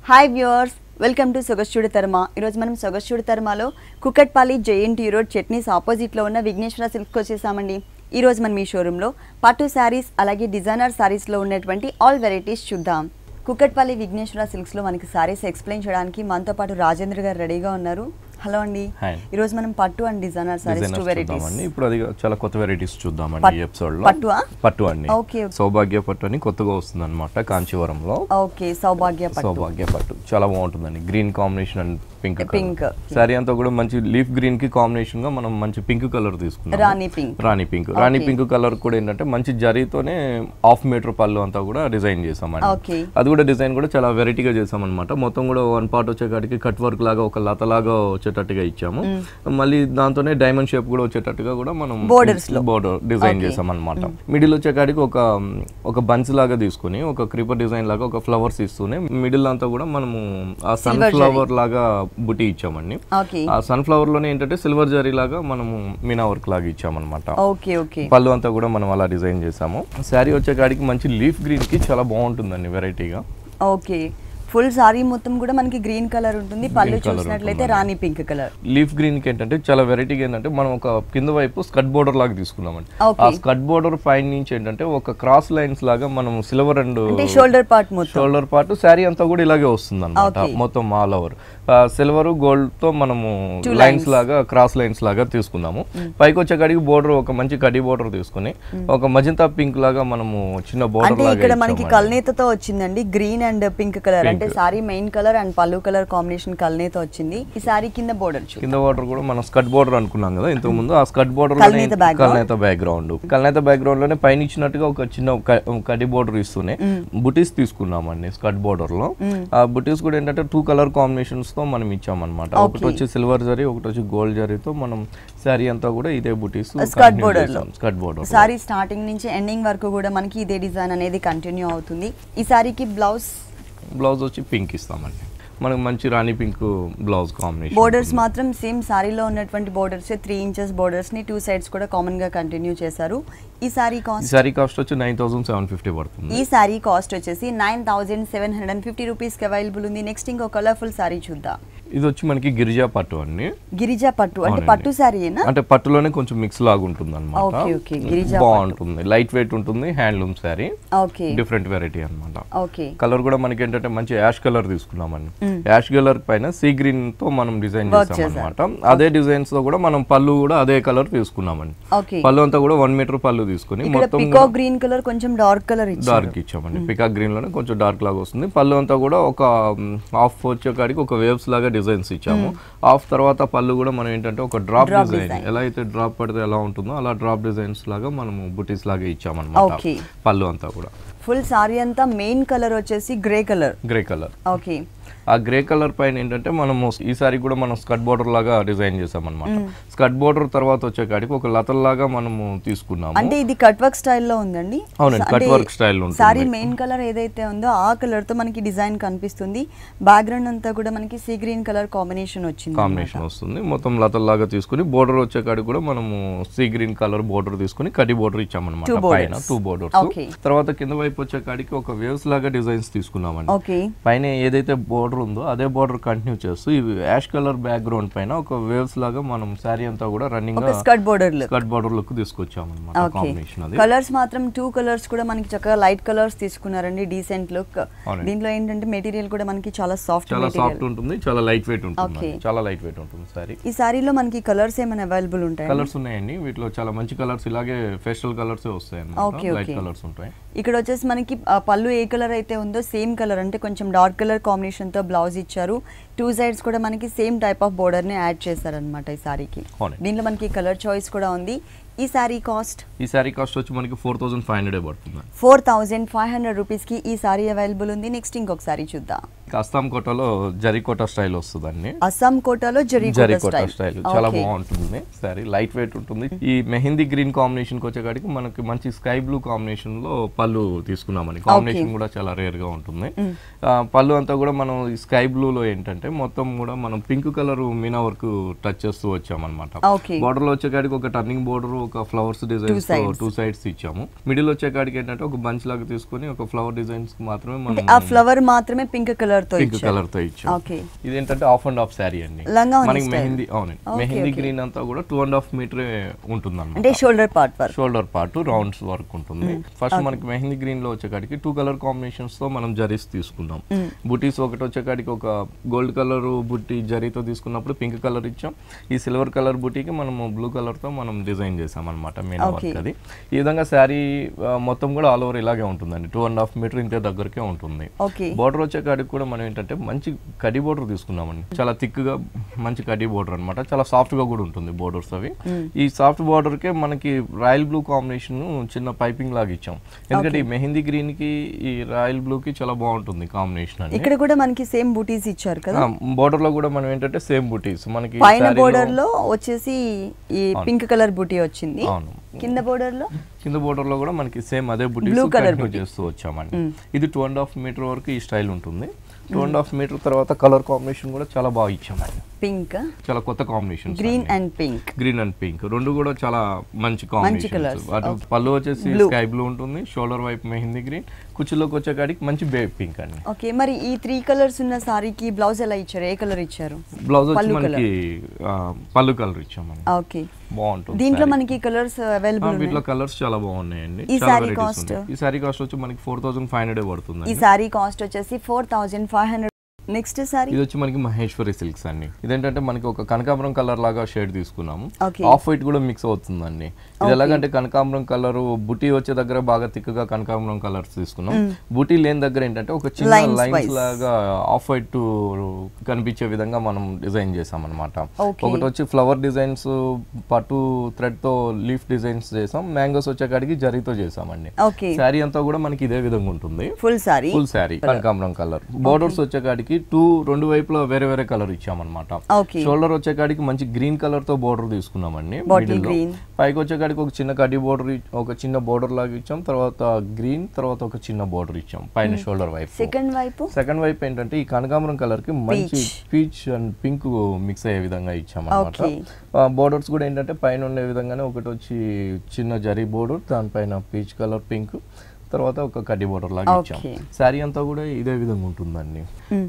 Hi viewers, welcome to సొగస్చూడి తర్మా. ఈరోజు మనం సొగస్చూడి తర్మాలో కుకట్పల్లి జేఎన్టీ రోడ్ చట్నీస్ ఆపోజిట్లో ఉన్న విఘ్నేశ్వర సిల్క్స్కి వచ్చేసామండి. ఈరోజు మనం ఈ షోరూంలో పట్టు శారీస్ అలాగే డిజైనర్ శారీస్లో ఉన్నటువంటి ఆల్ వెరైటీస్ చూద్దాం. కుకట్పల్లి విఘ్నేశ్వర సిల్క్స్లో మనకి శారీస్ ఎక్స్ప్లెయిన్ చేయడానికి మనతో పాటు రాజేంద్ర గారు రెడీగా ఉన్నారు. హలో అండి. ఈ రోజు మనం పట్టు and designer saris two varieties అండి. ఇప్పుడు అది చాలా కొత్త వెరైటీస్ చూద్దామండి ఈ ఎపిసోడ్ లో. పట్టు అండి. సౌభాగ్య పట్టు అని కొత్తగా వస్తుందన్నమాట కాంచీవరంలో. ఓకే, సౌభాగ్య పట్టు చాలా బాగుంటుందండి. Green combination and pink sorry అంతా కూడా మంచి లీఫ్ గ్రీన్ కి కాంబినేషన్ గా మనం మంచి పింక్ కలర్ తీసుకున్నాం. రాణి పింక్ కలర్ కూడా ఏంటంటే మంచి జరీతోనే హాఫ్ మీటర్ పళ్ళు అంతా కూడా డిజైన్ చేసామండి. అది కూడా డిజైన్ కూడా చాలా వెరైటీగా చేసామన్నమాట. మొత్తం కూడా వన్ పార్ట్ వచ్చేకాడికి కట్ వర్క్ లాగా ఒక లత లాగా వచ్చేటట్టుగా ఇచ్చాము. మళ్ళీ దాంతోనే డైమండ్ షేప్ కూడా వచ్చేటట్టుగా కూడా మనం బోర్డర్ డిజైన్ చేసాం అనమాట. మిడిల్ వచ్చేకాడికి ఒక బంచ్ లాగా తీసుకుని ఒక క్రీపర్ డిజైన్ లాగా ఒక ఫ్లవర్స్ ఇస్తూనే మిడిల్ అంతా కూడా మనము ఆ సన్ ఫ్లవర్ లాగా బుటీ ఇచ్చామండి. ఆ సన్ ఫ్లవర్ లోనే ఏంటంటే సిల్వర్ జరీ లాగా మనము మీనా వర్క్ లాగా ఇచ్చామన్నమాట. పళ్ళు అంతా కూడా మనం అలా డిజైన్ చేసాము. శారీ వచ్చేకాడికి మంచి లీఫ్ గ్రీన్ కి చాలా బాగుంటుందండి వెరైటీగా. ఓకే, ఫుల్ సారీ మొత్తం కూడా మనకి గ్రీన్ కలర్ ఉంటుంది. పళ్ళు చూసినట్లయితే రాణి పింక్ కలర్. లీఫ్ గ్రీన్ కి ఏంటంటే చాలా వెరైటీగా ఏంటంటే మనం ఒక కింద వైపు స్కర్ట్ బోర్డర్ లాగా తీసుకున్నామండి. ఆ స్కర్ట్ బోర్డర్ పైన నుంచి ఏంటంటే ఒక క్రాస్ లైన్స్ లాగా మనం silver and shoulder part sari అంతా కూడా ఇలాగే వస్తుంది అన్నమాట. మొత్తం ఆల్ ఓవర్ సిల్వర్ గోల్డ్ తో మనము లైన్స్ లాగా క్రాస్ లైన్స్ లాగా తీసుకున్నాము. పైకి వచ్చే కాడికి బోర్డర్ ఒక మంచి కడి బోర్డర్ తీసుకుని ఒక మజంతా పింక్ లాగా మనము చిన్న బోర్డర్ లాగా ఇక్కడ మనకి కల్నేతతో వచ్చిందండి. గ్రీన్ అండ్ పింక్ కలర్ అంటే సారీ మెయిన్ కలర్ అండ్ పళ్ళు కలర్ కాంబినేషన్ కల్నేతో వచ్చింది. ఈ సారీ కింద బోర్డర్ కూడా మనం స్కర్ట్ బోర్డర్ అనుకున్నాం కదా ఇంతకు ముందు. ఆ స్కర్ట్ బోర్డర్ కల్నేత బ్యాక్గ్రౌండ్ లోనే పైన ఇచ్చినట్టుగా ఒక చిన్న కడి బోర్డర్ ఇస్తూనే బుటీస్ తీసుకున్నామండి స్కర్ట్ బోర్డర్ లో. ఆ బుటీస్ కూడా ఏంటంటే 2 కలర్ కాంబినేషన్స్ తో మనం ఇచ్చామన్నమాట. ఒకటి వచ్చి సిల్వర్ జరీ, ఒకటి వచ్చి గోల్డ్ జరీతో మనం శారీ అంతా కూడా ఇదే బుటీస్ స్కర్ట్ బోర్డర్. సారీ స్టార్టింగ్ నుంచి ఎండింగ్ వరకు కూడా మనకి ఇదే డిజైన్ అనేది కంటిన్యూ అవుతుంది. ఈ సారీకి బ్లౌజ్ వచ్చి పింక్ ఇస్తామండి. మనకు మంచి రాణి పింక్ బ్లౌజ్ కాంబినేషన్. బోర్డర్స్ మాత్రం సేమ్ సారీలో ఉన్నటువంటి బోర్డర్స్ 3 ఇంచెస్ బోర్డర్స్ ని 2 సైడ్స్ కూడా కామన్ గా కంటిన్యూ చేశారు. ఈ సారీ కాస్ట్ వచ్చి 9750 పడుతుంది. ఈ సారీ కాస్ట్ వచ్చేసి 9750 రూపీస్ కి అవైలబుల్ ఉంది. నెక్స్ట్ ఇంకో కలర్ఫుల్ సారీ చూద్దాం. ఇది వచ్చి మనకి గిరిజా పట్టు అండి. గిరిజా పట్టు అంటే పట్టు సారీనా? అంటే పట్టులోనే కొంచెం మిక్స్ లాగా ఉంటుంది అన్నమాట. బాగుంటుంది, లైట్ వెయిట్ ఉంటుంది, హ్యాండ్లూమ్ సారీ. డిఫరెంట్ వెరైటీ అన్నమాట. కలర్ కూడా మనకి ఏంటంటే మంచి యాష్ కలర్ తీసుకున్నామండి. యాష్ కలర్ పైన సీ గ్రీన్ తో మనం డిజైన్ చేసాం అన్నమాట. అదే డిజైన్స్ తో కూడా మనం పళ్ళు కూడా అదే కలర్ తీసుకున్నామండి. పళ్ళు అంతా కూడా 1 మీటర్ పళ్ళు తీసుకుని మొత్తం పికాక్ గ్రీన్ కలర్ కొంచెం డార్క్ ఇచ్చామండి. పికాక్ గ్రీన్ లోనే కొంచెం డార్క్ లాగా వస్తుంది. పళ్ళు అంతా కూడా ఒక హాఫ్ వచ్చే కాడికి ఒక వేవ్స్ లాగా డిజైన్స్ ఇచ్చాము. హాఫ్ తర్వాత పళ్ళు కూడా మనం ఏంటంటే ఒక డ్రాప్ డిజైన్ ఎలా అయితే డ్రాప్ పడితే ఎలా ఉంటుందో అలా డ్రాప్ డిజైన్స్ లాగా మనము బుటీస్ లాగా ఇచ్చామన్నమాట. పళ్ళు అంతా కూడా ఫుల్ సారీ అంతా మెయిన్ కలర్ వచ్చేసి గ్రే కలర్. ఓకే, ఆ గ్రే కలర్ పైన ఏంటంటే మనము ఈ సారీ కూడా మనం స్కర్ట్ బోర్డర్ లాగా డిజైన్ చేసామన్నమాట. స్కర్ట్ బోర్డర్ తర్వాత వచ్చే కాడికి ఒక లతల్ లాగా మనము తీసుకున్నాము. అంటే ఇది కట్ వర్క్ స్టైల్లో ఉందండి. అవునండి, కట్ వర్క్ స్టైల్ ఉంటుంది. సారీ మెయిన్ కలర్ ఏదైతే ఉందో ఆ కలర్ తో మనకి డిజైన్ కనిపిస్తుంది. బ్యాక్గ్రౌండ్ అంతా కూడా మనకి సీ గ్రీన్ కలర్ కాంబినేషన్ వస్తుంది. మొత్తం లతల్ లాగా తీసుకుని బోర్డర్ వచ్చే కాడికి కూడా మనము సీ గ్రీన్ కలర్ బోర్డర్ తీసుకుని కడి బోర్డర్ ఇచ్చామన్నమాట. పైన 2 బోర్డర్స్. తర్వాత కింద వైపు వచ్చే కాడికి ఒక వేవ్స్ లాగా డిజైన్స్ తీసుకున్నామండి. పైన ఏదైతే బోర్డర్ ఉందో అదే బోర్డర్ కంటిన్యూ చేస్తూ ఈ యాష్ కలర్ బ్యాక్గ్రౌండ్ పైన ఒక వేవ్స్ లాగా మనం సారీ అంతా కూడా రన్నింగ్ గా స్కర్ట్ బోర్డర్ లుక్ తీసుకొచ్చాము అన్నమాట. కాంబినేషన్ అది. కలర్స్ మాత్రం 2 కలర్స్ కూడా మనకి చక్కగా లైట్ కలర్స్ తీసుకున్నారండి. Decent look. దీంట్లో ఏంటంటే మెటీరియల్ కూడా మనకి చాలా సాఫ్ట్ ఉంటుంది, చాలా లైట్ వెయిట్ ఉంటుంది సారీ. ఈ సారీలో మనకి కలర్స్ ఏమైనా అవైలబుల్ ఉంటాయి? కలర్స్ ఉన్నాయండి. వీటిలో చాలా మంచి కలర్స్ ఇలాగే ఫేస్టల్ కలర్స్ వస్తాయి అన్నమాట. లైట్ కలర్స్ ఉంటాయి. ఇక్కడ వచ్చేసి మనకి పళ్ళు ఏ కలర్ అయితే ఉందో సేమ్ కలర్ అంటే కొంచెం డార్క్ కలర్ కాంబినేషన్ తో బ్లౌజ్ ఇచ్చారు. 2 సైడ్స్ కూడా మనకి సేమ్ టైప్ ఆఫ్ బోర్డర్ ని యాడ్ చేశారనమాట ఈ సారీకి. దీంట్లో మనకి కలర్ చాయిస్ కూడా ఉంది. ఈ సారీ కాస్ట్ వచ్చి మనకి 4500 పడుతుంది. 4500 రూపీస్ కి ఈ సారీ అవైలబుల్ ఉంది. నెక్స్ట్ ఇంకొక సారీ చూద్దాం. అస్సాం కోటలో జరీకోట స్టైల్ వస్తుందండి. అస్సాం కోటలో జరీకోట స్టైల్ చాలా బాగుంటుంది. సారీ లైట్ వెయిట్ ఉంటుంది. ఈ మెహందీ గ్రీన్ కాంబినేషన్ కి వచ్చేకాడికి మనకి మంచి స్కై బ్లూ కాంబినేషన్ లో పళ్ళు తీసుకున్నామని. కాంబినేషన్ కూడా చాలా రేర్ గా ఉంటుంది. పళ్ళు అంతా కూడా మనం ఈ స్కై బ్లూ లో ఏంటంటే మొత్తం కూడా మనం pink colour Meena work touch చేస్తూ వచ్చామన్నమాట. బోర్డర్ లో వచ్చేకాడికి ఒక టర్నింగ్ బోర్డర్, ఒక ఫ్లవర్స్ డిజైన్స్ 2 సైడ్స్ ఇచ్చాము. మిడిల్ వచ్చేకాడికి ఏంటంటే ఒక బంచ్ లాగా తీసుకొని ఒక ఫ్లవర్ డిజైన్స్ మాత్రమే మనం ఆ ఫ్లవర్ మాత్రమే పింక్ కలర్ కలర్ తో ఇచ్చాం. ఇదేంటంటే ఆఫ్ అండ్ ఆఫ్ శారీ అండి, మనకి మెహందీ. అవునండి, మెహందీ గ్రీన్ అంతా కూడా 2.5 మీటర్ ఉంటుంది అన్నమాట. అంటే షోల్డర్ పార్ట్ రౌండ్స్ వర్క్ ఉంటుంది. ఫస్ట్ మనకి మెహందీ గ్రీన్ లో వచ్చేకాడికి 2 కలర్ కాంబినేషన్స్ తో మనం జరీస్ తీసుకున్నాం. బుటీస్ ఒకటి వచ్చేకాడికి ఒక గోల్డ్ కలర్ బుట్టి జరీతో తీసుకున్నప్పుడు పింక్ కలర్ ఇచ్చాం. ఈ సిల్వర్ కలర్ బుటీకి మనము బ్లూ కలర్ తో మనం డిజైన్ చేసాం అనమాట. మెయిన్ వర్క్ అది. ఈ విధంగా శారీ మొత్తం కూడా ఆల్ ఓవర్ ఇలాగే ఉంటుందండి. 2.5 మీటర్ ఇంత దగ్గరకే ఉంటుంది. బోర్డర్ వచ్చేకాడికి కూడా మనం ఏంటంటే మంచి కడి బోర్డర్ తీసుకున్నామండి. చాలా థిక్ గా మంచి కడి బోర్డర్ అనమాట. చాలా సాఫ్ట్ గా కూడా ఉంటుంది బోర్డర్స్ అవి. ఈ సాఫ్ట్ బోర్డర్ కే మనకి రాయల్ బ్లూ కాంబినేషన్ చిన్న పైపింగ్ లాగా ఇచ్చాం. ఎందుకంటే ఈ మెహందీ గ్రీన్ కి ఈ రాయల్ బ్లూ కి చాలా బాగుంటుంది కాంబినేషన్ అని. ఇక్కడ కూడా మనకి సేమ్ బూటీస్ ఇచ్చారు కదా. బోర్డర్ లో కూడా మనం ఏంటంటే సేమ్ బూటీస్ మనకి పైన బోర్డర్ లో వచ్చేసి ఈ పింక్ కలర్ బూటీ వచ్చింది. కింద బోర్డర్ లో కూడా మనకి సేమ్ అదే బూటీస్ కంటిన్యూ చేస్తూ వచ్చామండి. ఇది 2.5 మీటర్ వరకు ఈ స్టైల్ ఉంటుంది. 2.5 మీటర్ తర్వాత కలర్ కాంబినేషన్ కూడా చాలా బాగా ఇచ్చామండి. పింక్ చాలా కొత్త కాంబినేషన్, గ్రీన్ అండ్ పింక్ రెండు కూడా చాలా మంచి కాంబినేషన్. పళ్ళు వచ్చేసి స్కై బ్లూ ఉంటుంది, షోల్డర్ వైపు మెహందీ గ్రీన్, కుచ్చులోకి వచ్చేకాడికి మంచి బేబీ పింక్ అండి. ఓకే, మరి ఈ 3 కలర్స్ ఉన్న సారీకి బ్లౌజ్ ఎలా ఇచ్చారు? ఏ కలర్ ఇచ్చారు? బ్లౌజ్ వచ్చి మనకి పళ్ళు కలర్ ఇచ్చామండి. ఓకే, బాగుంటుంది. దీంట్లో మనకి కలర్స్ అవైలబుల్. వీటిలో కలర్స్ చాలా బాగున్నాయండి. ఈ సారీ కాస్ట్ వచ్చి మనకి 4500 పడుతుంది. ఈ సారీ కాస్ట్ వచ్చేసి 4500. నెక్స్ట్ సారీ ఇది వచ్చి మనకి మహేశ్వరి సిల్క్స్ అండి. ఇదేంటంటే మనకి ఒక కనకాంబరం కలర్ లాగా షేడ్ తీసుకున్నాము. ఆఫ్ వైట్ కూడా మిక్స్ అవుతుందండి. ఇది ఎలాగంటే కనకాంబరం కలర్ బుటీ వచ్చే దగ్గర బాగా థిక్ గా కనకాంబరం కలర్స్ తీసుకున్నాం. బుటీ లేని దగ్గర ఏంటంటే ఒక చిన్న లైన్స్ లాగా ఆఫ్ వైట్ కనిపించే విధంగా మనం డిజైన్ చేసాం అనమాట. ఒకటి వచ్చి ఫ్లవర్ డిజైన్స్ పట్టు థ్రెడ్ తో లీఫ్ డిజైన్స్ చేసాం. మ్యాంగోస్ వచ్చే కాడికి జరీతో చేసామండి. శారీ అంతా కూడా మనకి ఇదే విధంగా ఉంటుంది. ఫుల్ శారీ కనకాంబరం కలర్. బోర్డర్స్ వచ్చే కాడికి రెండు వైపులో వేరే వేరే కలర్ ఇచ్చామన్నమాట. షోల్డర్ వచ్చే కాడికి మంచి గ్రీన్ కలర్ తో బోర్డర్ తీసుకున్నామండి. పైకి వచ్చే కాడికి ఒక చిన్న కడ్డీ బోర్డర్, ఒక చిన్న బోర్డర్ లాగా ఇచ్చాం. తర్వాత గ్రీన్, తర్వాత ఒక చిన్న బోర్డర్ ఇచ్చాం పైన షోల్డర్ వైపు. సెకండ్ వైపు ఏంటంటే ఈ కనకాంబరం కలర్ కి మంచి పీచ్ అండ్ పింక్ మిక్స్ అయ్యే విధంగా ఇచ్చామన్నమాట. బోర్డర్స్ కూడా ఏంటంటే పైన ఉండే విధంగానే ఒకటి వచ్చి చిన్న జరీ బోర్డర్, దానిపైన పీచ్ కలర్ పింక్, తర్వాత ఒక కడ్డీ బోర్డర్ లాగా ఇచ్చాం. శారీ అంతా కూడా ఇదే విధంగా ఉంటుందండి.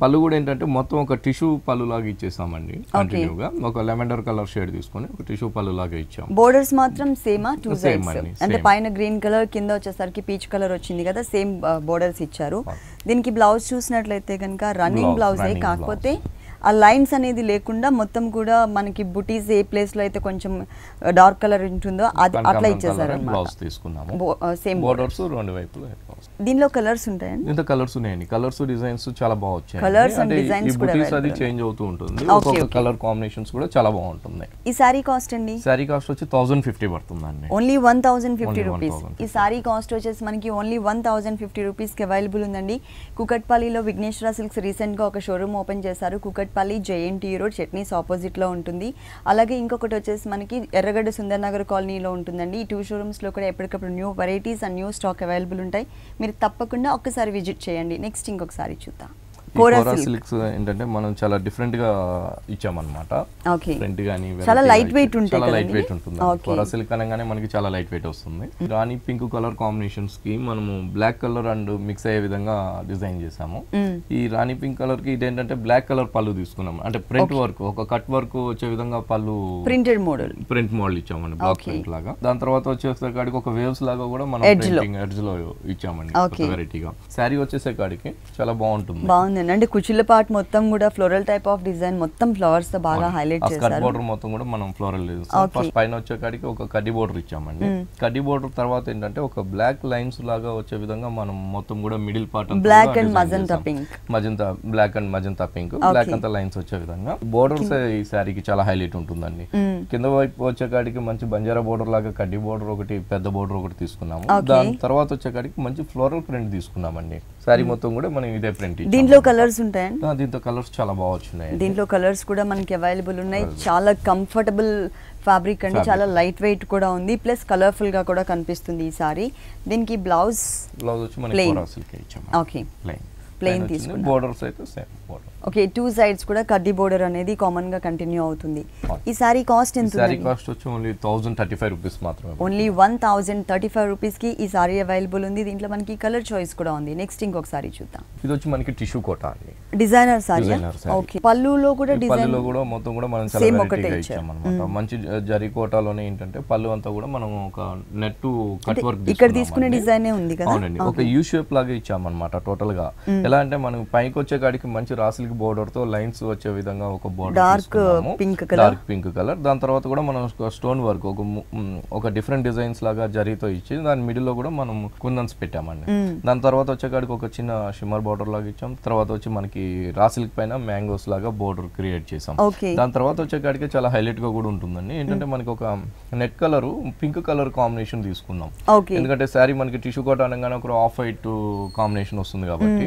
పళ్ళు కూడా ఏంటంటే మొత్తం ఒక టిష్యూ పళ్ళు లాగా ఇచ్చేసామండి. కంటిన్యూగా ఒక లెవెండర్ కలర్ షేడ్ తీసుకొని ఒక టిష్యూ పళ్ళు లాగా ఇచ్చాం. బోర్డర్స్ మాత్రం సేమ్ అంటే పైన గ్రీన్ కలర్, కింద వచ్చేసరికి పీచ్ కలర్ వచ్చింది కదా, సేమ్ బోర్డర్స్ ఇచ్చారు. దీనికి బ్లౌజ్ చూసినట్లయితే కనుక రన్నింగ్ బ్లౌజే, కాకపోతే ఆ లైన్స్ అనేది లేకుండా మొత్తం కూడా మనకి బుటీస్ ఏ ప్లేస్ లో అయితే కొంచెం డార్క్ కలర్ ఉంటుందో అది అట్లా ఇచ్చేసారు బ్లౌజ్ తీసుకున్నాము. సేమ్ బోర్డర్స్ రెండు వైపులా. దీనిలో కలర్స్ ఉంటాయండి. ఇంత కలర్స్ ఉన్నాయండి. కలర్స్ డిజైన్స్ చాలా బాగా వచ్చాయి. కలర్స్ అండ్ డిజైన్స్ కూడా అది చేంజ్ అవుతూ ఉంటుంది. ఒక్కొక్క కలర్ కాంబినేషన్స్ కూడా చాలా బాగుంటుంది. ఈ సారీ కాస్ట్ అండి? సారీ కాస్ట్ వచ్చి 1050 పడుతుందండి. Only 1050 rupees. ఈ సారీ కాస్ట్ వచ్చేసి మనకి ఓన్లీ 1050 రూపీస్ కి అవైలబుల్ ఉందండి. కుకట్పల్లిలో విఘ్నేశ్వర సిల్క్స్ రీసెంట్ గా ఒక షోరూమ్ ఓపెన్ చేశారు. Kukatpally JNT road chutneys opposite లో ఉంటుంది. అలాగే ఇంకొకటి వచ్చేసి మనకి ఎర్రగడ్డ సుందర్ నగర్ కాలనీలో ఉంటుందండి. ఈ 2 షోరూమ్స్ లో కూడా ఎప్పటికప్పుడు new varieties and new stock available ఉంటాయి. మీరు తప్పకుండా ఒక్కసారి విజిట్ చేయండి. నెక్స్ట్ ఇంకొకసారి చూద్దాం. కోరా సిల్క్స్ ఏంటంటే మనం చాలా డిఫరెంట్ గా ఇచ్చామన్నమాట. ప్రింట్ గానీ చాలా లైట్ వెయిట్ ఉంటుంది. కోరా సిల్క్ అనగానే మనకి చాలా లైట్ వెయిట్ వస్తుంది. రాణి పింక్ కలర్ కాంబినేషన్స్ కి మనము బ్లాక్ కలర్ అండ్ మిక్స్ అయ్యే విధంగా డిజైన్ చేసాము. ఈ రాణి పింక్ కలర్ కి ఇదేంటంటే బ్లాక్ కలర్ పళ్ళు తీసుకున్నాము. అంటే ప్రింట్ వర్క్, ఒక కట్ వర్క్ వచ్చే విధంగా పళ్ళు ప్రింట్ మోడల్ ఇచ్చామండి, బ్లాక్ ప్రింట్ లాగా. దాని తర్వాత వచ్చేసే కాడికి ఒక వేవ్స్ లాగా కూడా మనం ఎడ్జ్ లో ఇచ్చామండి వెరైటీగా. శారీ వచ్చేసే కాడికి చాలా బాగుంటుంది. అంటే కుచిళ్ళ పార్ట్ మొత్తం కూడా ఫ్లోరల్ టైప్ ఆఫ్ డిజైన్, మొత్తం ఫ్లవర్స్ తో బాగా హైలైట్ చేశారు. బోర్డర్ మొత్తం కూడా మనం ఫ్లోరల్ ఫస్ట్ పైన వచ్చే కాడికి ఒక కడ్డీ బోర్డర్ ఇచ్చామండి. కడ్డీ బోర్డర్ తర్వాత ఏంటంటే ఒక బ్లాక్ లైన్స్ లాగా వచ్చే విధంగా మనం మొత్తం కూడా middle part black and magenta pink, black and magenta pink, black అంతా లైన్స్ వచ్చే విధంగా బోర్డర్స్ ఈ శారీకి చాలా హైలైట్ ఉంటుందండి. కింద వైపు వచ్చే కాడికి మంచి బంజారా బోర్డర్ లాగా కడ్డీ బోర్డర్ ఒకటి, పెద్ద బోర్డర్ ఒకటి తీసుకున్నాము. దాని తర్వాత వచ్చే కాడికి మంచి ఫ్లోరల్ ప్రింట్ తీసుకున్నామండి. శారీ మొత్తం కూడా మనం ఇదే ప్రింట్. దీంట్లో కలర్స్ ఉంటాయండి? దీంతో కలర్స్ చాలా బాగా వచ్చినాయి. దీంట్లో కలర్స్ కూడా మనకి అవైలబుల్ ఉన్నాయి. చాలా కంఫర్టబుల్ ఫ్యాబ్రిక్ అండి, చాలా లైట్ వెయిట్ కూడా ఉంది, ప్లస్ కలర్ఫుల్ గా కూడా కనిపిస్తుంది ఈ సారీ. దీనికి బ్లౌజ్ వచ్చి మనకి కోరా సిల్క్ ఇచ్చాము. ఓకే, ప్లెయిన్ తీసుకున్నాం. బోర్డర్స్ అయితే సేమ్ బోర్డర్. ఓకే, 2 సైడ్స్ కూడా కడ్డీ బోర్డర్ అనేది కామన్ గా కంటిన్యూ అవుతుంది. ఈ సారీ కాస్ట్ ఎంత? సారీ కాస్ట్ వచ్చి ఓన్లీ 1035 రూపీస్ మాత్రమే. ఓన్లీ 1035 రూపీస్ కి ఈ సారీ అవైలబుల్ ఉంది. దీంట్లో మనకి కలర్ చాయిస్ కూడా ఉంది. నెక్స్ట్ ఇంకొక సారీ చూద్దాం. ఇది వచ్చి మనకి టిష్యూ కోట అండి, డిజైనర్ సారీ. ఓకే, పళ్ళులో కూడా డిజైన్, పళ్ళులో కూడా మొత్తం కూడా మనం చాలా వెరైటీగా ఇచ్చాం అన్నమాట. మంచి జరీ కోటాలోనే ఏంటంటే పళ్ళు అంతా కూడా మనం ఒక నెట్ కట్ వర్క్ ఇక్కడ తీసుకునే డిజైన్ ఉంది కదా. అవునండి, ఒక యూ షేప్ లాగా ఇచ్చామన్నమాట టోటల్ గా. ఎలా అంటే మనం పైకి వచ్చే కాడికి మంచి రాసిలికి బోర్డర్ తో లైన్స్ వచ్చే విధంగా ఒక బోర్డర్, డార్క్ పింక్ కలర్. దాని తర్వాత కూడా మనం స్టోన్ వర్క్ ఒక డిఫరెంట్ డిజైన్స్ లాగా జరీతో ఇచ్చి దాని మిడిల్ లో కూడా మనం కుందన్స్ పెట్టామండి. దాని తర్వాత వచ్చే కాడికి ఒక చిన్న షిమ్మర్ బోర్డర్ లాగా ఇచ్చాం. తర్వాత వచ్చి మనకి రాసిలిక్ పైన మ్యాంగోస్ లాగా బోర్డర్ క్రియేట్ చేసాం. దాని తర్వాత వచ్చే కాడికి చాలా హైలైట్ గా కూడా ఉంటుందండి. ఏంటంటే మనకి ఒక net colour pink colour combination తీసుకున్నాం. ఎందుకంటే శారీ మనకి టిష్యూ కోట అనగానే ఒక ఆఫ్ వైట్ కాంబినేషన్ వస్తుంది కాబట్టి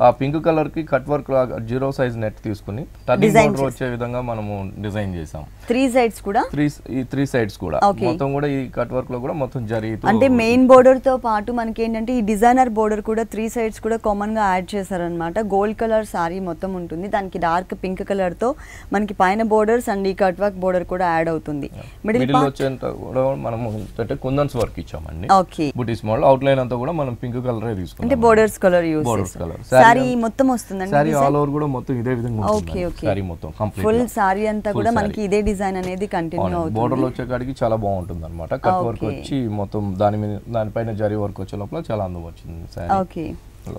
ఆ పింక్ కలర్ కి కట్ వర్క్ లాగా 0 సైజ్ నెట్ తీసుకుని టర్నింగ్ బోర్డర్ వచ్చే విధంగా మనము డిజైన్ చేసాం. 3 సైడ్స్ కూడా 3 సైడ్స్ కూడా మొత్తం కూడా ఈ కట్ వర్క్ లో కూడా మొత్తం జరీతో, అంటే మెయిన్ బోర్డర్ తో పాటు మనకి ఏంటంటే ఈ డిజైనర్ బోర్డర్ కూడా 3 సైడ్స్ కూడా కామన్ గా యాడ్ చేశారనమాట. గోల్డ్ కలర్ సారీ మొత్తం ఉంటుంది. దానికి డార్క్ పింక్ కలర్ తో మనకి పైన బోర్డర్స్ అండ్ ఈ కట్ వర్క్ బోర్డర్ కూడా యాడ్ అవుతుంది. మిడిల్ వచ్చేంత కూడా మనము అంటే కుందన్స్ వర్క్ ఇచ్చామండి. ఓకే, బుటీస్ మోడల్ అవుట్ లైన్ అంతా కూడా మనం పింక్ కలర్ తీసుకున్నాం. అంటే borders colour use borders colour sorry మొత్తం వస్తుందండి. సారీ ఆల్ ఓవర్ కూడా మొత్తం ఇదే విధంగా ఉంటుంది. ఓకే ఓకే, సారీ మొత్తం కంప్లీట్ ఫుల్ సారీ అంతా కూడా మనకి ఇదే డిజైన్ అనేది కంటిన్యూ అవుతుంది. బోర్డర్ లో వచ్చే కాడికి చాలా బాగుంటుంది అన్నమాట. కట్ వర్క్ వచ్చి మొత్తం దానిపైన జరీ వర్క్ వచ్చే లోపల చాలా అందం వచ్చింది సారీ. ఓకే,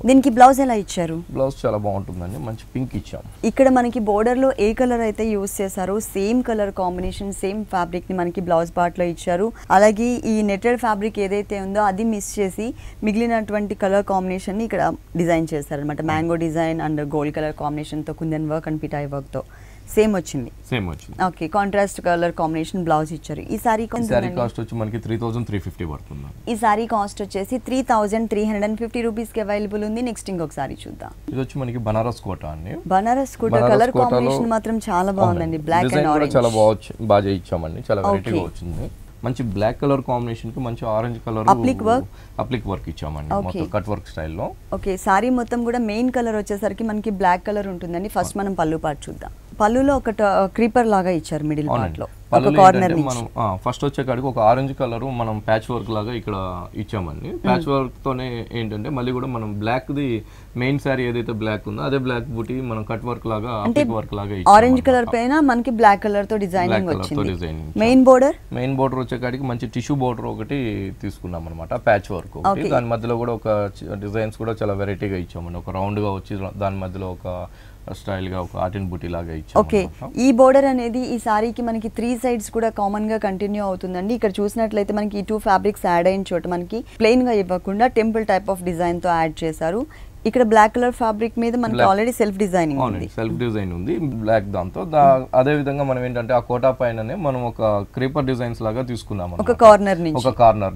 దీనికి బ్లౌజ్ ఎలా ఇచ్చారు? బ్లౌజ్ చాలా బాగుంటుందండి, మంచి పింక్ ఇచ్చాం. ఇక్కడ మనకి బోర్డర్ లో ఏ కలర్ అయితే యూస్ చేశారో same colour combination, same fabric ని మనకి బ్లౌజ్ పార్ట్ లో ఇచ్చారు. అలాగే ఈ నెటెడ్ ఫ్యాబ్రిక్ ఏదైతే ఉందో అది మిస్ చేసి మిగిలినటువంటి కలర్ కాంబినేషన్ ని ఇక్కడ డిజైన్ చేశారనమాట. Mango design and gold colour combination తో కుందన్ వర్క్ అండ్ పిటాయి వర్క్ తో సేమ్ వచ్చింది. Okay, contrast colour combination blouse ఇచ్చారు. ఈ సారీ కాస్ట్ వచ్చి మనకి 3350 పడుతుంది. ఈ సారీ కాస్ట్ వచ్చేసి 3350 రూపీస్ కి అవైలబుల్ ఉంది. నెక్స్ట్ ఇంకొక సారీ చూద్దాం. ఇది వచ్చి మనకి బనారస్ కోట అండి. బనారస్ కోట కలర్ కాంబినేషన్ మాత్రం చాలా బాగుందండి. బ్లాక్ అండ్ ఆరెంజ్ చాలా బాగా ఇచ్చామండి, చాలా వెరైటీగా వచ్చింది. మంచి బ్లాక్ కలర్ కాంబినేషన్ కి మంచి ఆరెంజ్ కలర్ అప్లిక్ వర్క్ ఇచ్చామండి మొత్తం కట్ వర్క్ స్టైల్లో. ఓకే, సారీ మొత్తం కూడా మెయిన్ కలర్ వచ్చేసరికి మనకి బ్లాక్ కలర్ ఉంటుందండి. ఫస్ట్ మనం పళ్ళు పార్ట్ చూద్దాం. పళ్ళులో ఒక క్రీపర్ లాగా ఇచ్చారు మిడిల్ పార్ట్ లో. మనం ఫస్ట్ వచ్చే కాడికి ఒక ఆరెంజ్ కలర్ మనం ప్యాచ్ వర్క్ లాగా ఇక్కడ ఇచ్చామండి. ప్యాచ్ వర్క్ తోనే ఏంటంటే మళ్ళీ కూడా మనం బ్లాక్ ది మెయిన్ సారీ ఏదైతే బ్లాక్ ఉందో అదే బ్లాక్ బూటీ మనం కట్ వర్క్ లాగా వర్క్ లాగా ఆరెంజ్ కలర్ పైన మనకి బ్లాక్ కలర్ తో డిజైనింగ్ వచ్చింది. మెయిన్ బోర్డర్ వచ్చే కాడికి మంచి టిష్యూ బోర్డర్ ఒకటి తీసుకున్నాం అనమాట, ప్యాచ్ వర్క్. దాని మధ్యలో కూడా ఒక డిజైన్స్ కూడా చాలా వెరైటీగా ఇచ్చామండి. ఒక రౌండ్ గా వచ్చి దాని మధ్యలో ఒక స్టైల్ గా ఒక ఆర్టిన్ బూటీ లాగా ఇచ్చాము. ఓకే, ఈ బోర్డర్ అనేది ఈ సారీకి మనకి 3 సైడ్స్ కూడా కామన్ గా కంటిన్యూ అవుతుందండి. ఇక్కడ చూసినట్లయితే మనకి ఈ 2 ఫ్యాబ్రిక్స్ యాడ్ అయిన చోట మనకి ప్లెయిన్ గా ఇవ్వకుండా టెంపుల్ టైప్ ఆఫ్ డిజైన్ తో యాడ్ చేశారు. ఇక్కడ బ్లాక్ కలర్ ఫ్యాబ్రిక్ మీద మనకి ఆల్రెడీ సెల్ఫ్ డిజైనింగ్ ఉంది. సెల్ఫ్ డిజైన్ ఉంది బ్లాక్ దాంతో. అదే విధంగా మనం ఏంటంటే ఆ కోటా పైననే మనం ఒక క్రీపర్ డిజైన్స్ లాగా తీసుకున్నాం ఒక కార్నర్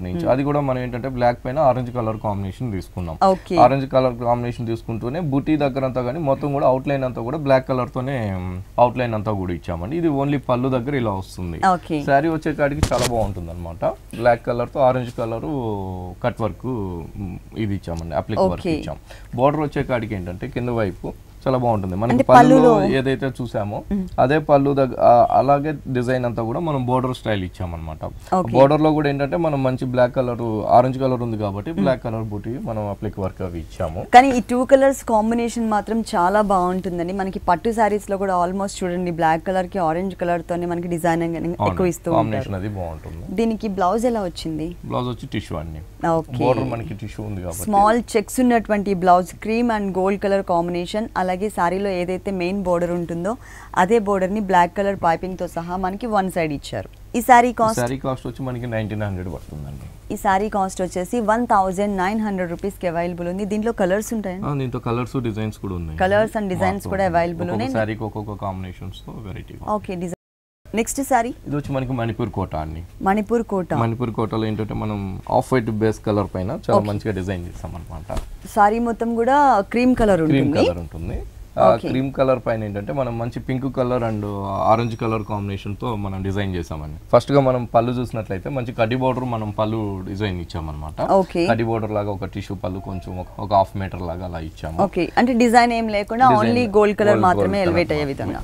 నుంచి. అది కూడా మనం ఏంటంటే బ్లాక్ పైన ఆరెంజ్ కలర్ కాంబినేషన్ తీసుకున్నాం. ఆరెంజ్ కలర్ కాంబినేషన్ తీసుకుంటూనే బూటీ దగ్గర అంతా కానీ మొత్తం కూడా అవుట్ లైన్ అంతా కూడా బ్లాక్ కలర్ తోనే అవుట్ లైన్ అంతా కూడా ఇచ్చామండి. ఇది ఓన్లీ పళ్ళు దగ్గర ఇలా వస్తుంది. శారీ వచ్చే కాడికి చాలా బాగుంటుంది అనమాట. బ్లాక్ కలర్ తో ఆరెంజ్ కలర్ కట్ వర్క్ ఇది ఇచ్చామండి, అప్లిక్ వర్క్ ఇచ్చాం. బోర్డర్ వచ్చే కాడికి ఏంటంటే కింద వైపు చాలా బాగుంటుంది. మనకి పళ్ళులో ఏదైతే చూసామో అదే పళ్ళు అలాగే డిజైన్ అంతా కూడా మనం బోర్డర్ స్టైల్ ఇచ్చామన్నమాట. బోర్డర్ లో కూడా ఏంటంటే మనం మంచి బ్లాక్ కలర్ ఆరెంజ్ కలర్ ఉంది కాబట్టి బ్లాక్ కలర్ బూటీ మనం అప్లిక్ వర్క్ అవి ఇచ్చాము. కానీ ఈ 2 కలర్స్ కాంబినేషన్ మాత్రం చాలా బాగుంటుందండి. మనకి పట్టు సారీస్ లో కూడా ఆల్మోస్ట్ చూడండి బ్లాక్ కలర్ కి ఆరెంజ్ కలర్ తోనే మనకి డిజైనింగ్ ఎక్కువ ఇస్తూ కాంబినేషన్ అది బాగుంటుంది. దీనికి బ్లౌజ్ ఎలా వచ్చింది? బ్లౌజ్ వచ్చి టిష్యూ అండి. బోర్డర్ మనకి టిష్యూ ఉంది కాబట్టి స్మాల్ చెక్స్ ఉన్నటువంటి blouse, cream and gold colour combination. అలాగే సారీలో ఏదైతే మెయిన్ బోర్డర్ ఉంటుందో అదే బోర్డర్ ని బ్లాక్ కలర్ పైపింగ్ తో సహా మనకి 1 సైడ్ ఇచ్చారు. ఈ సారీ కాస్ట్ వచ్చి మనకి 1900 పడుతుందండి. ఈ సారీ కాస్ట్ వచ్చేసి 1900 రూపీస్ కి అవైలబుల్ ఉంది. దీంట్లో కలర్స్ ఉంటాయి, దీంట్లో కలర్స్ డిజైన్స్ కూడా ఉన్నాయి. కలర్స్ అండ్ డిజైన్స్ కూడా అవైలబుల్ ఉన్నాయి. సారీకి ఒక్కొక్క కాంబినేషన్స్ తో variety. Okay, design next sorry ఇది వచ్చి మనకి మణిపూర్ కోట అండి. మణిపూర్ కోటలో ఏంటంటే మనం ఆఫ్ వైట్ బేస్ కలర్ పైన చాలా మంచిగా డిజైన్ చేసాం అన్నమాట. సారీ మొత్తం కూడా క్రీమ్ కలర్ ఉంటుంది. క్రీమ్ కలర్ పైన ఏంటంటే మనం మంచి pink colour and orange colour combination తో మనం డిజైన్ చేసామండి. ఫస్ట్ గా మనం పళ్ళు చూసినట్లయితే మంచి కడ్డీ బోర్డర్ మనం పళ్ళు డిజైన్ ఇచ్చామన్నమాట. కడ్డీ బోర్డర్ లాగా ఒక టిష్యూ పళ్ళు కొంచెం ఒక 1/2 మీటర్ లాగా అలా ఇచ్చాము. ఓకే, అంటే డిజైన్ ఏం లేకుండా ఓన్లీ గోల్డ్ కలర్ మాత్రమే ఎలివేట్ అయ్యే విధంగా.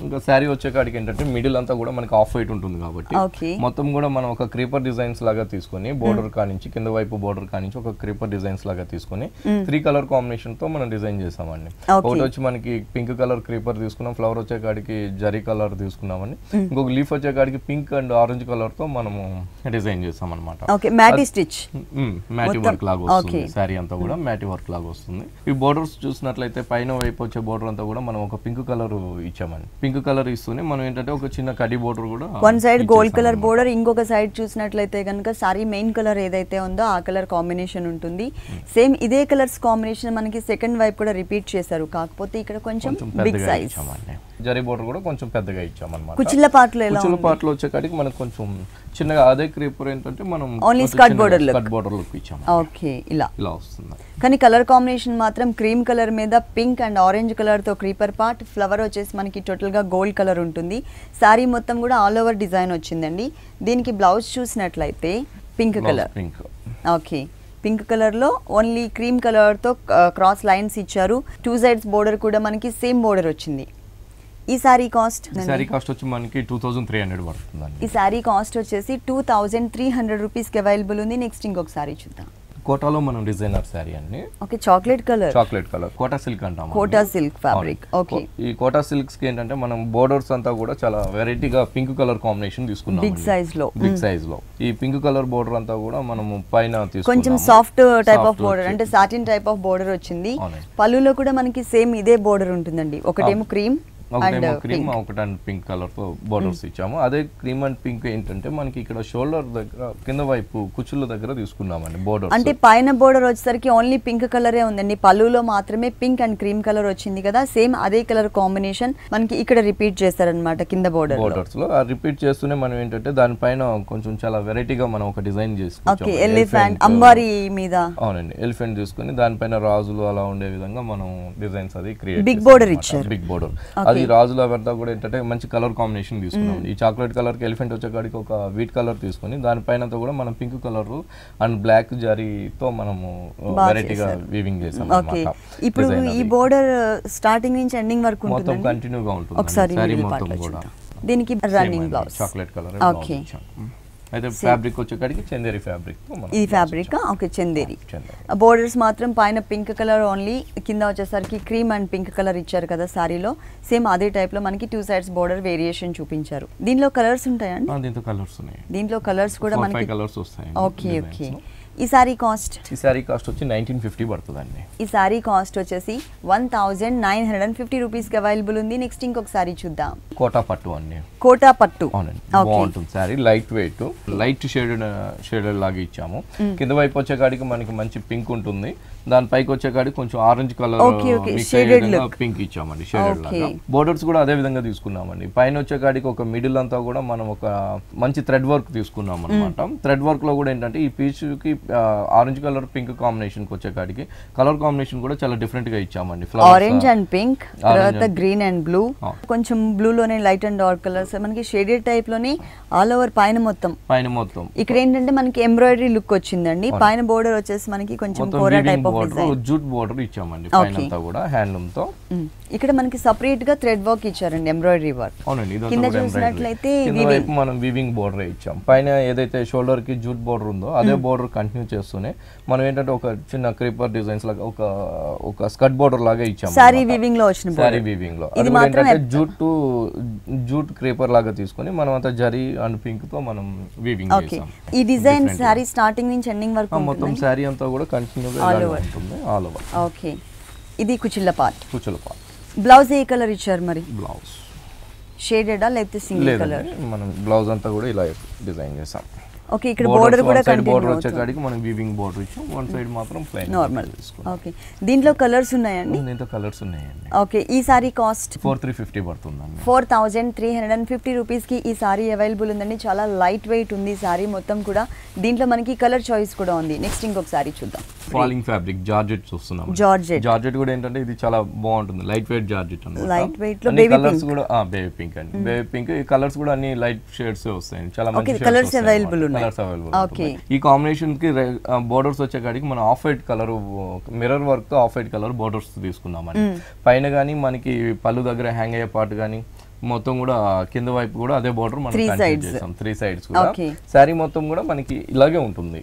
ఇంకా శారీ వచ్చే కాడికి ఏంటంటే మిడిల్ అంతా కూడా మనకి ఆఫ్ వైట్ ఉంటుంది కాబట్టి మొత్తం కూడా మనం ఒక క్రీపర్ డిజైన్స్ లాగా తీసుకొని బోర్డర్ కానించి కింద వైపు బోర్డర్ కానించి ఒక క్రీపర్ డిజైన్స్ లాగా తీసుకొని 3 కలర్ కాంబినేషన్ తో మనం డిజైన్ చేసామండి. ఒకటి వచ్చి మనకి పింక్ కలర్ క్రీపర్ తీసుకున్నాం, ఫ్లవర్ వచ్చే కాడికి జరీ కలర్ తీసుకున్నామని, ఇంకొక లీఫ్ వచ్చే కాడికి పింక్ అండ్ ఆరెంజ్ కలర్ తో మనము డిజైన్ చేసాం అనమాట. మ్యాటి వర్క్ లాగా వస్తుంది, శారీ అంతా కూడా మ్యాటి వర్క్ లాగా వస్తుంది. ఈ బోర్డర్స్ చూసినట్లయితే పైన వైపు వచ్చే బోర్డర్ అంతా కూడా మనం ఒక పింక్ కలర్ ఇచ్చామండి. పింక్ కలర్ ఇస్తూనే మనం ఏంటంటే ఒక చిన్న కడ్డీ బోర్డర్ కూడా one side gold colour border, ఇంకొక సైడ్ చూసినట్లయితే కనుక సారీ మెయిన్ కలర్ ఏదైతే ఉందో ఆ కలర్ కాంబినేషన్ ఉంటుంది. సేమ్ ఇదే కలర్స్ కాంబినేషన్ మనకి సెకండ్ వైపు కూడా రిపీట్ చేశారు, కాకపోతే ఇక్కడ కొంచెం బిగ్ సైజ్ జరీ బోర్డర్ కూడా కొంచెం పెద్దగా ఇచ్చామన్నమాట. కుచ్చిళ్ళ పాటలో వచ్చే కాడికి మనకు కొంచెం చిన్నగా అదే క్రీపర్ ఏంటంటే మనం ఓన్లీ స్కర్ట్ బోర్డర్ లుక్ ఇచ్చాము. ఓకే, ఇలా వస్తుంది. కానీ కలర్ కాంబినేషన్ మాత్రం క్రీమ్ కలర్ మీద పింక్ అండ్ ఆరెంజ్ కలర్ తో క్రీపర్ పార్ట్, ఫ్లవర్ వచ్చేసి మనకి టోటల్ గా గోల్డ్ కలర్ ఉంటుంది. సారీ మొత్తం కూడా ఆల్ ఓవర్ డిజైన్ వచ్చిందండి. దీనికి బ్లౌజ్ చూసినట్లయితే pink colour. Okay, pink colour లో ఓన్లీ క్రీమ్ కలర్ తో క్రాస్ లైన్స్ ఇచ్చారు. 2 సైడ్స్ బోర్డర్ కూడా మనకి సేమ్ బోర్డర్ వచ్చింది. ఈ సారీ కాస్ట్ వచ్చి మనకి 2300 పడుతుందండి. ఈ సారీ కాస్ట్ వచ్చేసి 2300 రూపీస్ కి అవైలబుల్ ఉంది. నెక్స్ట్ ఇంకొక సారీ చూద్దాం. కోటాలో మనం డిజైనర్ సారీ అండి. Okay, chocolate colour Kota silk అంటాం. Kota silk fabric. ఓకే, ఈ కోటా సిల్క్స్ కి ఏంటంటే మనం బోర్డర్స్ అంతా కూడా చాలా వెరైటీగా పింక్ కలర్ కాంబినేషన్ తీసుకున్నాం. బిగ్ సైజ్ లో ఈ పింక్ కలర్ బోర్డర్ అంతా కూడా మనం పైన కొంచెం సాఫ్ట్ టైప్ ఆఫ్ బోర్డర్, అంటే సాటిన్ టైప్ ఆఫ్ బోర్డర్ వచ్చింది. పళ్ళులో కూడా మనకి సేమ్ ఇదే బోర్డర్ ఉంటుందండి. ఒకటేమో క్రీమ్, ఒకటేమో క్రీమ్, ఒకటి పింక్ కలర్ తో బోర్డర్స్ ఇచ్చాము. అదే క్రీమ్ అండ్ పింక్ ఏంటంటే మనకి ఇక్కడ షోల్డర్ దగ్గర కింద వైపు కుచ్చుల దగ్గర తీసుకున్నామండి బోర్డర్. అంటే పైన బోర్డర్ వచ్చేసరికి ఓన్లీ పింక్ కలరే ఉందండి, పళ్ళులో మాత్రమే పింక్ అండ్ క్రీమ్ కలర్ వచ్చింది కదా. సేమ్ అదే కలర్ కాంబినేషన్ మనకి ఇక్కడ రిపీట్ చేస్తారనమాట కింద బోర్డర్స్ లో. రిపీట్ చేస్తూనే మనం ఏంటంటే దానిపైన కొంచెం చాలా వెరైటీగా మనం ఒక డిజైన్ చేసుకుంటాం. ఎలిఫెంట్ అంబారీ మీద. అవునండి, ఎలిఫెంట్ తీసుకుని దానిపైన రాజులు అలా ఉండే విధంగా మనం డిజైన్స్ అది క్రియేట్ బిగ్ బోర్డర్ ఇచ్చారు. బిగ్ బోర్డర్ అది రాజుల అవంతా కూడా ఏంటంటే మంచి కలర్ కాంబినేషన్ తీసుకున్నాం. ఈ చాక్లెట్ కలర్ కి ఎలిఫెంట్ వచ్చే కాడికి ఒక వీట్ కలర్ తీసుకుని దానిపైన కూడా మనం పింక్ కలర్ అండ్ బ్లాక్ జరీతో మనము వెరైటీగా వీవింగ్ చేసాం. ఇప్పుడు ఈ బోర్డర్ స్టార్టింగ్ నుంచి ఎండింగ్ వరకు మొత్తం కంటిన్యూగా ఉంటుంది. ఒకసారి మొత్తం కూడా దీనికి running blouse chocolate colour. Okay, అయితే ఫ్యాబ్రిక్ వచ్చేకాడికి చందేరి ఫ్యాబ్రిక్. ఈ ఫ్యాబ్రిక్ ఓకే, చందేరి. బోర్డర్స్ మాత్రం పైన పింక్ కలర్ ఓన్లీ, కింద వచ్చేసరికి క్రీమ్ అండ్ పింక్ కలర్ ఇచ్చారు కదా సారీలో. సేమ్ అదే టైప్ లో మనకి 2 సైడ్స్ బోర్డర్ వేరియేషన్ చూపించారు. దీనిలో కలర్స్ ఉంటాయండి? దీంట్లో కలర్స్ కూడా మనకి కలర్స్ వస్తాయి. Okay okay. ఈ సారీ కాస్ట్ వచ్చి 1950 పడుతుందండి. ఈ సారీ కాస్ట్ వచ్చేసి 1950 రూపీస్ కి అవైలబుల్ ఉంది. నెక్స్ట్ ఇంకొక సారీ చూద్దాం. కోటా పట్టు అండి. కోటా పట్టు బాగుంటుంది sorry, light weight, light shaded లాగా ఇచ్చాము. కింద వైపు వచ్చే కాడికి మనకి మంచి పింక్ ఉంటుంది, దాని పైకి వచ్చే కాడికి కొంచెం ఆరెంజ్ కలర్ పింక్ ఇచ్చామండి షేడెడ్ లాగా. బోర్డర్స్ కూడా అదే విధంగా తీసుకున్నామండి. పైన వచ్చే కాడికి ఒక మిడిల్ అంతా కూడా మనం ఒక మంచి థ్రెడ్ వర్క్ తీసుకున్నాం అనమాట. థ్రెడ్ వర్క్ లో కూడా ఏంటంటే ఈ పీచ్ కి ఆరెంజ్ కలర్ పింక్ కాంబినేషన్ కి వచ్చే కాడికి కలర్ కాంబినేషన్ కూడా చాలా డిఫరెంట్ గా ఇచ్చామండి. ఆరెంజ్ అండ్ పింక్, తర్వాత గ్రీన్ అండ్ బ్లూ, కొంచెం బ్లూ లోనే లైట్ అండ్ డార్క్ కలర్స్ మనకి షేడెడ్ టైప్ లోనే ఆల్ ఓవర్ పైన మొత్తం. ఇక్కడ ఏంటంటే మనకి ఎంబ్రాయిడరీ లుక్ వచ్చిందండి. పైన బోర్డర్ వచ్చేసి మనకి కొంచెం kora type of design, jute border ఇచ్చామండి పైన అంతా కూడా హ్యాండ్లూమ్ తో. ఇక్కడ మనకి సెపరేట్ గా థ్రెడ్ వర్క్ ఇచ్చారండి, ఎంబ్రాయిడరీ వర్క్. అవునండి, కింద చూసినట్లయితే మనం వీవింగ్ బోర్డర్ ఇచ్చాం. పైన ఏదైతే షోల్డర్ కి జూట్ బోర్డర్ ఉందో అదే బోర్డర్ కంటిన్యూ చేస్తూనే మనం ఏంటంటే ఒక చిన్న క్రీపర్ డిజైన్స్ లాగా ఒక స్కర్ట్ బోర్డర్ లాగా ఇచ్చాము. సారీ వీవింగ్ లో వచ్చిన సారీ వీవింగ్ లో అది ఏంటంటే జూట్ క్రీపర్ లాగా తీసుకొని మనం అంతా జరీ అండ్ పింక్ తో మనం వీవింగ్ చేసాం. ఈ డిజైన్ సారీ స్టార్టింగ్ నుంచి ఎండింగ్ వరకు మొత్తం సారీ అంతా కూడా కంటిన్యూగా ఉంటుంది ఆల్ ఓవర్. ఓకే, ఇది కుచిళ్ళ పార్ట్. బ్లౌజ్ ఏ కలర్ ఇచ్చారు మరి? బ్లౌజ్ షేడెడా లేకపోతే సింగిల్ కలర్? మనం బ్లౌజ్ అంతా కూడా ఇలా డిజైన్ చేసాం. ఓకే ఇక్కడ బోర్డర్ కూడా కంటిన్యూ బోర్డర్ వచ్చేకాడికి మనం వీవింగ్ బోర్డర్ ఇచ్చాం, వన్ సైడ్ మాత్రం ప్లెయిన్ నార్మల్. ఓకే దీంట్లో కలర్స్ ఉన్నాయండి? దీంట్లో కలర్స్ ఉన్నాయండి. ఓకే ఈ సారీ కాస్ట్ 4350 పడుతుందండి. 4350 రూపీస్ కి ఈ సారీ అవైలబుల్ ఉందండి. చాలా లైట్ వెయిట్ ఉంది సారీ మొత్తం కూడా. దీంట్లో మనకి కలర్ చాయిస్ కూడా ఉంది. నెక్స్ట్ ఇంకొక సారీ చూద్దాం. ఫాలింగ్ ఫ్యాబ్రిక్ జార్జెట్ చూస్తున్నాం. జార్జెట్ కూడా ఏంటంటే ఇది చాలా బాగుంటుంది, లైట్ వెయిట్ జార్జెట్ అన్నమాట. లైట్ వెయిట్ లో బేబీ కలర్స్ కూడా బేబీ పింక్ అండి. బేబీ పింక్ ఈ కలర్స్ కూడా అన్ని లైట్ షేడ్స్ వస్తాయి, చాలా మంచి కలర్స్ అవైలబుల్ ఉన్నాయి. ఓకే ఈ కాంబినేషన్ కి బోర్డర్స్ వచ్చేకాడికి మనం off white colour mirror work తో ఆఫ్ వైట్ కలర్ బోర్డర్స్ తీసుకున్నామండి. పైన గానీ మనకి పళ్ళు దగ్గర హ్యాంగ్ అయ్యే పార్ట్ గానీ మొత్తం కూడా కింద వైపు కూడా అదే బోర్డర్ మనం కంటిన్యూ చేసాం. 3 సైడ్స్ కూడా సారీ మొత్తం కూడా మనకి ఇలాగే ఉంటుంది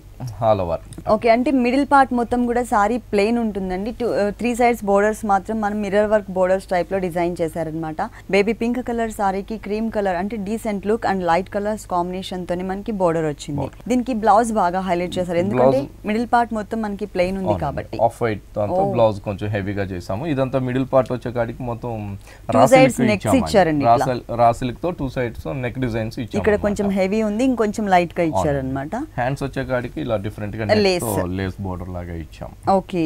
ఆల్ ఓవర్. ఓకే అంటే మిడిల్ పార్ట్ మొత్తం కూడా సారీ ప్లెయిన్ ఉంటుందండి. 3 సైడ్స్ బోర్డర్స్ మాత్రం మనం మిర్రర్ వర్క్ బోర్డర్స్ టైప్ లో డిజైన్ చేశారనమాట. బేబీ పింక్ కలర్ సారీకి క్రీమ్ కలర్ అంటే decent look and light colours combination తోనే మనకి బోర్డర్ వచ్చింది. దీనికి బ్లౌజ్ బాగా హైలైట్ చేశారు, ఎందుకంటే మిడిల్ పార్ట్ మొత్తం మనకి ప్లెయిన్ ఉంది కాబట్టి. ఆఫ్ వైట్ తో బ్లౌజ్ కొంచెం హెవీగా చేసాము. ఇదంతా మిడిల్ పార్ట్ వచ్చే కాడికి మొత్తం నెక్స్ ఇచ్చారండి. రా సిల్క్ తో 2 సైడ్స్ నెక్ డిజైన్స్ ఇచ్చాము. ఇక్కడ కొంచెం హెవీ ఉంది, ఇంకొంచెం లైట్ గా ఇచ్చారన్నమాట. హ్యాండ్స్ వచ్చే కాడికి ఇలా డిఫరెంట్ గా లేస్ బోర్డర్ లాగా ఇచ్చాం. ఓకే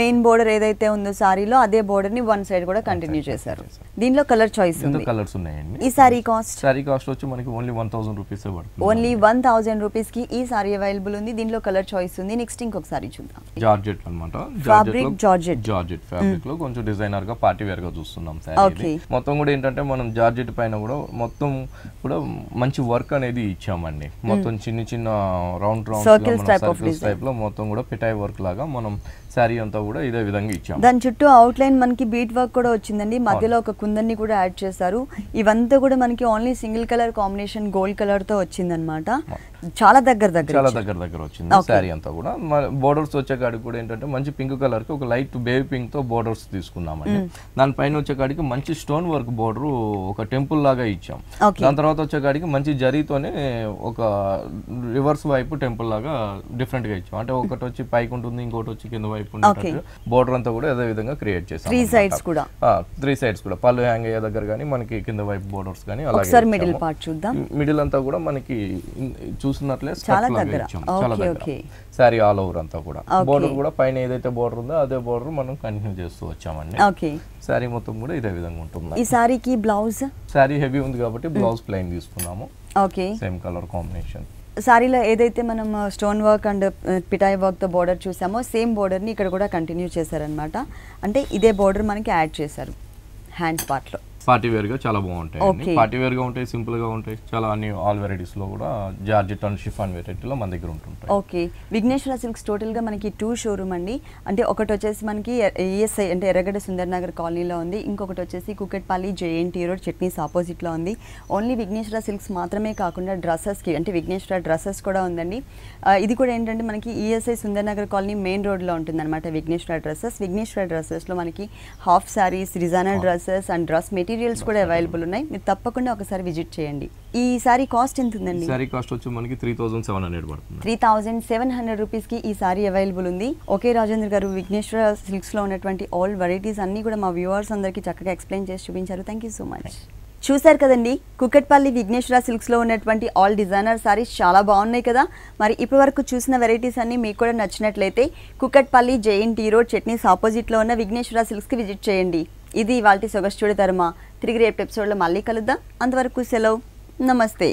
మెయిన్ బోర్డర్ ఏదైతే ఉందో సారీలో అదే బోర్డర్ ని వన్ సైడ్ కూడా కంటిన్యూ చేశారు. దీంట్లో కలర్ చాయిస్ ఉంది. కలర్స్ ఉన్నాయండి. ఈ సారీ కాస్ట్ వచ్చి మనకి ఓన్లీ 1000 రూపీస్ పడుతుంది. ఓన్లీ 1000 రూపీస్ కి ఈ సారీ అవైలబుల్ ఉంది. దీంట్లో కలర్ చాయిస్ ఉంది. నెక్స్ట్ ఇంకొక సారీ చూద్దాం. జార్జెట్ అన్నమాట. జార్జెట్ ఫ్యాబ్రిక్ లో కొంచెం డిజైనర్ గా పార్టీ వేర్ గా చూస్తున్నాం సారీ. మొత్తం కూడా ఏంటంటే మనం జార్జెట్ పైన కూడా మొత్తం కూడా మంచి వర్క్ అనేది ఇచ్చామండి. మొత్తం చిన్న చిన్న రౌండ్ సర్కిల్స్ టైప్ లో మొత్తం కూడా పిటాయి వర్క్ లాగా మనం సారీ అంతా కూడా ఇదే విధంగా ఇచ్చాము. దాని చుట్టూ అవుట్ లైన్ మనకి బీట్ వర్క్ కూడా వచ్చిందండి. మధ్యలో ఒక కుందన్ని కూడా యాడ్ చేశారు. ఇవంతా కూడా మనకి only single colour combination gold colour తో వచ్చిందన్నమాట. చాలా దగ్గర వచ్చింది సారీ అంతా కూడా. బోర్డర్స్ వచ్చే కాడికి కూడా ఏంటంటే మంచి పింక్ కలర్ కి ఒక లైట్ బేబీ పింక్ తో బోర్డర్స్ తీసుకున్నామండి. దానిపైన వచ్చే కాడికి మంచి స్టోన్ వర్క్ బోర్డర్ ఒక టెంపుల్ లాగా ఇచ్చాం. దాని తర్వాత వచ్చే కాడికి మంచి జరీతోనే ఒక రివర్స్ వైపు టెంపుల్ లాగా డిఫరెంట్ గా ఇచ్చాం. అంటే ఒకటి వచ్చి పైకి ఉంటుంది, ఇంకోటి వచ్చి కింద వైపు బోర్డర్ అంతా కూడా అదే విధంగా క్రియేట్ చేసాం. 3 సైడ్స్ కూడా పళ్ళు హ్యాంగ్ అయ్యే దగ్గర గానీ మనకి కింద వైపు బోర్డర్స్ గానీ అలాగే. మిడిల్ పార్ట్ చూద్దాం. మిడిల్ అంతా కూడా మనకి చూసినట్లే చాలా దగ్గర సారీ ఆల్ ఓవర్ అంతా కూడా. బోర్డర్ కూడా పైన ఏదైతే బోర్డర్ ఉందో అదే బోర్డర్ మనం కంటిన్యూ చేస్తూ వచ్చామండి. సారీ మొత్తం కూడా ఇదే విధంగా ఉంటుంది. ఈ సారీకి బ్లౌజ్ సారీ హెవీ ఉంది కాబట్టి బ్లౌజ్ ప్లెయిన్ తీసుకున్నాము. Same colour combination. సారీలో ఏదైతే మనం స్టోన్ వర్క్ అండ్ పిటాయి వర్క్ తో బోర్డర్ చూసామో సేమ్ బోర్డర్ ని ఇక్కడ కూడా కంటిన్యూ చేశారనమాట. అంటే ఇదే బోర్డర్ మనకి యాడ్ చేశారు హ్యాండ్స్ పార్ట్ లో. పార్టీ వేర్ గా చాలా బాగుంటాయి. పార్టీ వేర్ గా ఉంటాయి, సింపుల్ గా ఉంటాయి. చాలా అన్ని ఆల్ వెరైటీస్ లో కూడా జార్జెట్ అండ్ షిఫాన్ వెరైటీలో మన దగ్గర ఉంటుంటాయి. ఓకే విఘ్నేశ్వర సిల్క్స్ టోటల్ గా మనకి 2 షోరూమ్ అండి. అంటే ఒకటి వచ్చేసి మనకి ఈఎస్ఐ అంటే ఎర్రగడ్డ సుందర్ నగర్ కాలనీలో ఉంది. ఇంకొకటి వచ్చేసి Kukatpally JNT road chutneys opposite లో ఉంది. ఓన్లీ విఘ్నేశ్వర సిల్క్స్ మాత్రమే కాకుండా డ్రెస్సెస్ కి అంటే విఘ్నేశ్వర డ్రెస్సెస్ కూడా ఉందండి. ఇది కూడా ఏంటంటే మనకి ESI Sundar Nagar colony main road లో ఉంటుంది అనమాట. విఘ్నేశ్వర డ్రెస్సెస్ లో మనకి half saris, designer dresses and dress materials కూడా అవైలబుల్ ఉన్నాయి. మీరు తప్పకుండా ఒకసారి విజిట్ చేయండి. ఈ సారీ కాస్ట్ ఎంత ఉందండి? సారీ కాస్ట్ వచ్చి మనకి 3700 పడుతుంది. 3700 రూపీస్ కి ఈ సారీ అవైలబుల్ ఉంది. ఓకే రాజేంద్ర గారు, విఘ్నేశ్వర సిల్క్స్ లో ఉన్నటువంటి ఆల్ వెరైటీస్ అన్ని కూడా మా వ్యూవర్స్ అందరికి చక్కగా ఎక్స్ప్లెయిన్ చేసి చూపించారు. Thank you so much. చూసారు కదండి కుకట్పల్లి విఘ్నేశ్వర సిల్క్స్ లో ఉన్నటువంటి ఆల్ డిజైనర్ సారీస్ చాలా బాగున్నాయి కదా. మరి ఇప్పటి వరకు చూసిన వెరైటీస్ అన్ని మీకు కూడా నచ్చినట్లయితే Kukatpally JNT road chutneys opposite లో ఉన్న విఘ్నేశ్వర సిల్క్స్ కి విజిట్ చేయండి. ఇది ఇవాల్టి సొగస్చూడి ధర్మ. తిరిగి రేపు ఎపిసోడ్ లో మళ్ళీ కలుద్దాం. అంతవరకు సెలవు, నమస్తే.